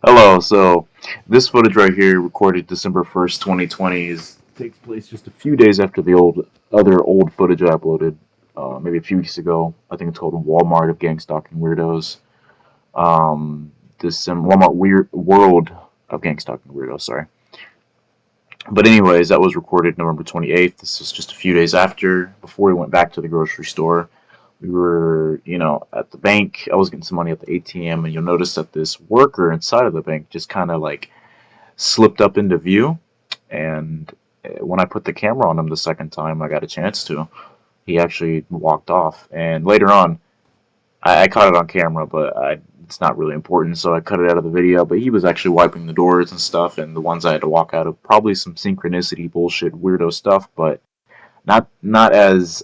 Hello, so this footage right here, recorded December 1st, 2020, takes place just a few days after the other old footage I uploaded, maybe a few weeks ago. I think it's called Walmart of Gangstalking Weirdos. Walmart Weird World of Gangstalking Weirdos, sorry. But anyways, that was recorded November 28th. This was just a few days before we went back to the grocery store. We were, at the bank. I was getting some money at the ATM, and you'll notice that this worker inside of the bank just kind of like slipped up into view. And when I put the camera on him the second time I got a chance to, he actually walked off. And later on, I caught it on camera, but it's not really important, so I cut it out of the video. But he was actually wiping the doors and stuff, and the ones I had to walk out of, probably some synchronicity bullshit, weirdo stuff, but not as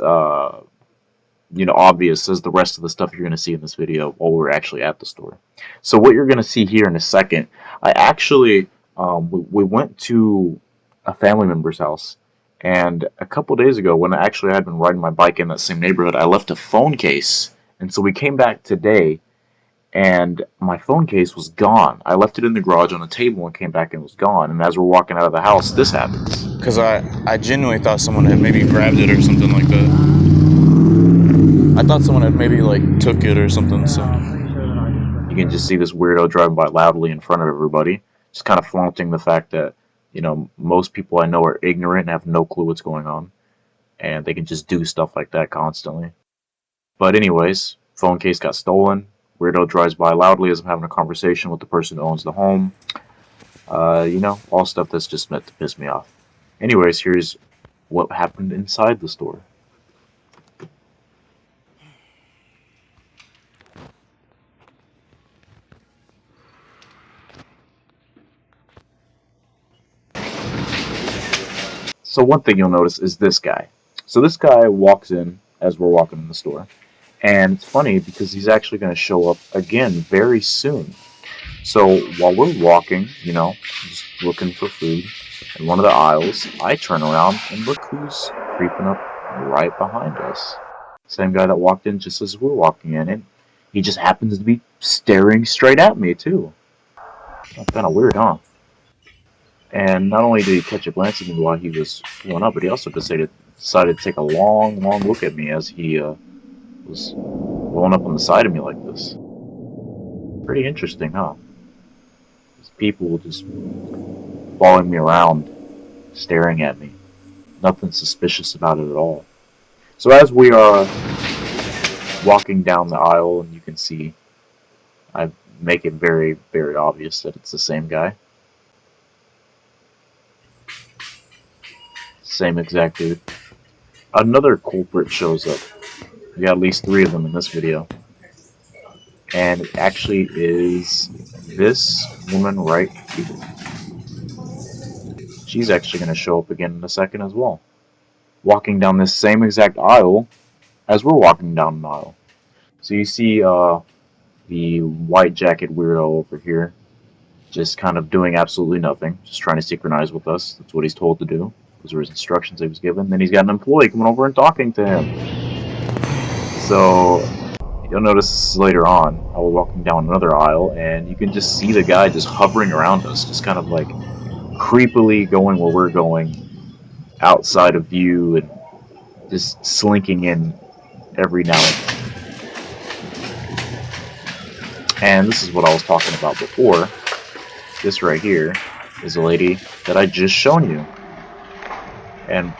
obvious as the rest of the stuff you're going to see in this video while we're actually at the store. So what you're going to see here in a second, I actually we went to a family member's house, and a couple days ago when I had been riding my bike in that same neighborhood, I left a phone case, and so we came back today. And my phone case was gone. I left it in the garage on a table and came back and it was gone. And as we're walking out of the house, this happens. Because I genuinely thought someone had maybe grabbed it or something like that. I thought someone had maybe like took it or something. So you can just see this weirdo driving by loudly in front of everybody, just kind of flaunting the fact that most people I know are ignorant and have no clue what's going on, and they can just do stuff like that constantly. But anyways, phone case got stolen. Weirdo drives by loudly as I'm having a conversation with the person who owns the home. All stuff that's just meant to piss me off. Anyways, here's what happened inside the store. So one thing you'll notice is this guy. So this guy walks in as we're walking in the store. And it's funny because he's actually going to show up again very soon. So while we're walking, just looking for food in one of the aisles, I turn around and look who's creeping up right behind us. Same guy that walked in just as we're walking in, and he just happens to be staring straight at me too. Kind of weird, huh? And not only did he catch a glance at me while he was pulling up, but he also decided to take a long, long look at me as he was rolling up on the side of me like this. Pretty interesting, huh? These people just following me around, staring at me. Nothing suspicious about it at all. So as we are walking down the aisle, and you can see, I make it very, very obvious that it's the same guy. Same exact dude. Another culprit shows up. We got at least 3 of them in this video. And it actually is this woman right here. She's actually going to show up again in a second as well. Walking down this same exact aisle as we're walking down the aisle. So you see the white jacket weirdo over here just kind of doing absolutely nothing, just trying to synchronize with us. That's what he's told to do. Those were his instructions he was given. Then he's got an employee coming over and talking to him. So you'll notice later on, I was walking down another aisle, and you can just see the guy just hovering around us, just kind of like creepily going where we're going, outside of view, and just slinking in every now and then. And this is what I was talking about before. This right here is a lady that I just shown you. And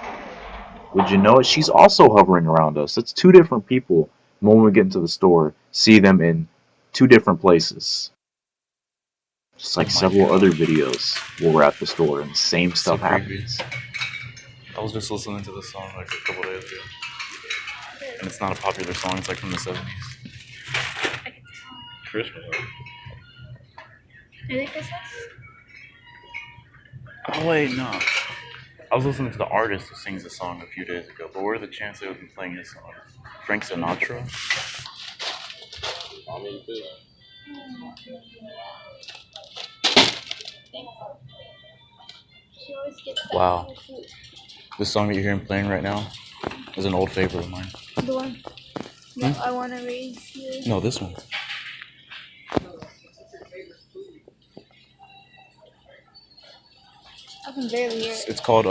would you know it? She's also hovering around us. It's 2 different people. When we get into the store, see them in 2 different places. Just like several other videos where we're at the store and the same stuff happens. I was just listening to this song like a couple days ago, and it's not a popular song. It's like from the 70s. Christmas. Is it Christmas? Oh wait, no. I was listening to the artist who sings the song a few days ago, but what are the chances they would be playing his song? Frank Sinatra? Wow. This song that you're hearing playing right now is an old favorite of mine. The one that I want to raise you. No, this one. can barely hear it. It's called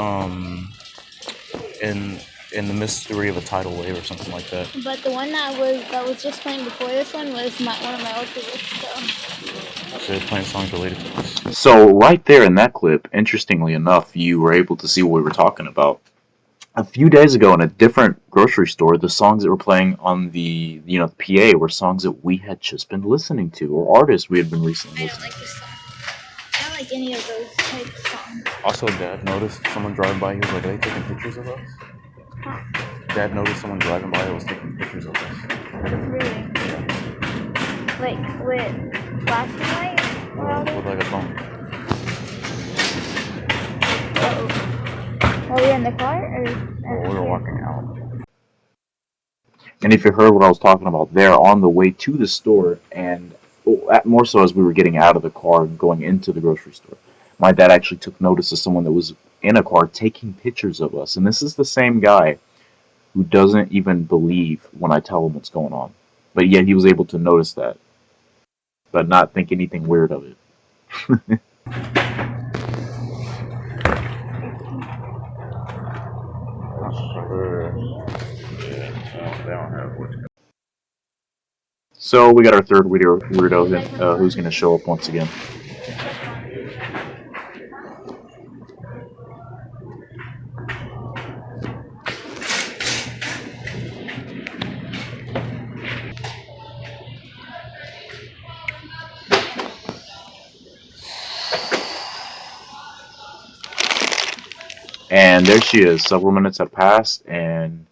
in the mystery of a tidal wave or something like that. But the one that was just playing before this one was one of my old favorites. So they're playing songs related to this. So right there in that clip, interestingly enough, you were able to see what we were talking about. A few days ago in a different grocery store, the songs that were playing on the PA were songs that we had just been listening to, or artists we had been recently I don't listening like this song. I don't like any of those type of songs. Also, Dad noticed someone driving by. He was like, "Are they taking pictures of us?" Huh. Dad noticed someone driving by that was taking pictures of us. Really? Like with flashing light? With like a phone. Uh-oh. While we were in the car? Or While we were walking out. And if you heard what I was talking about there, on the way to the store, and more so as we were getting out of the car and going into the grocery store, my dad actually took notice of someone that was in a car taking pictures of us. And this is the same guy who doesn't even believe when I tell him what's going on. But yet he was able to notice that, but not think anything weird of it. So we got our third weirdo who's going to show up once again. And there she is. Several minutes have passed, and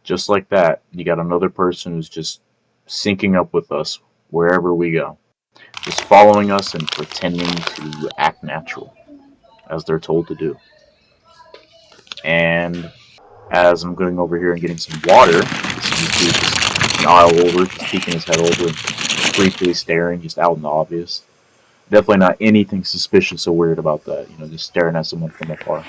just like that, you got another person who's just syncing up with us wherever we go. Just following us and pretending to act natural, as they're told to do. And as I'm going over here and getting some water, this dude just an aisle over, just peeking his head over and creepily staring, just out in the obvious. Definitely not anything suspicious or weird about that, just staring at someone from afar.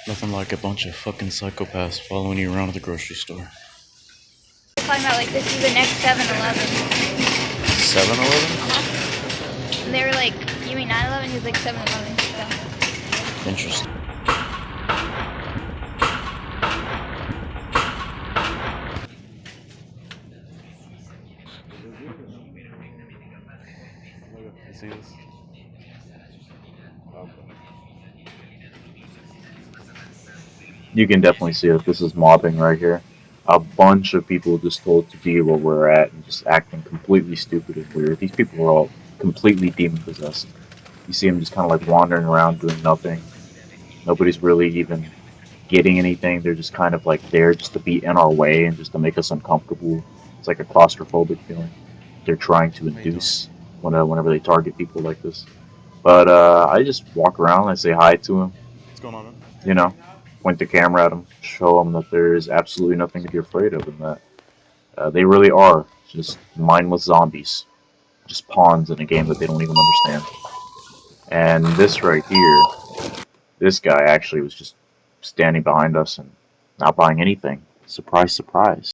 Nothing like a bunch of fucking psychopaths following you around at the grocery store. We're talking about like this is the next 7-Eleven. 7-Eleven? And they were like, you mean 9-11? He was like 7-Eleven. So. Interesting. You see this? You can definitely see that this is mobbing right here. A bunch of people just told to be where we're at and just acting completely stupid and weird. These people are all completely demon possessed. You see them just kind of like wandering around doing nothing. Nobody's really even getting anything. They're just kind of like there just to be in our way and just to make us uncomfortable. It's like a claustrophobic feeling they're trying to induce whenever they target people like this. But I just walk around and I say hi to them. What's going on, man? Point the camera at them, show them that there is absolutely nothing to be afraid of, and that they really are just mindless zombies, just pawns in a game that they don't even understand. And this right here, this guy actually was just standing behind us and not buying anything. Surprise, surprise.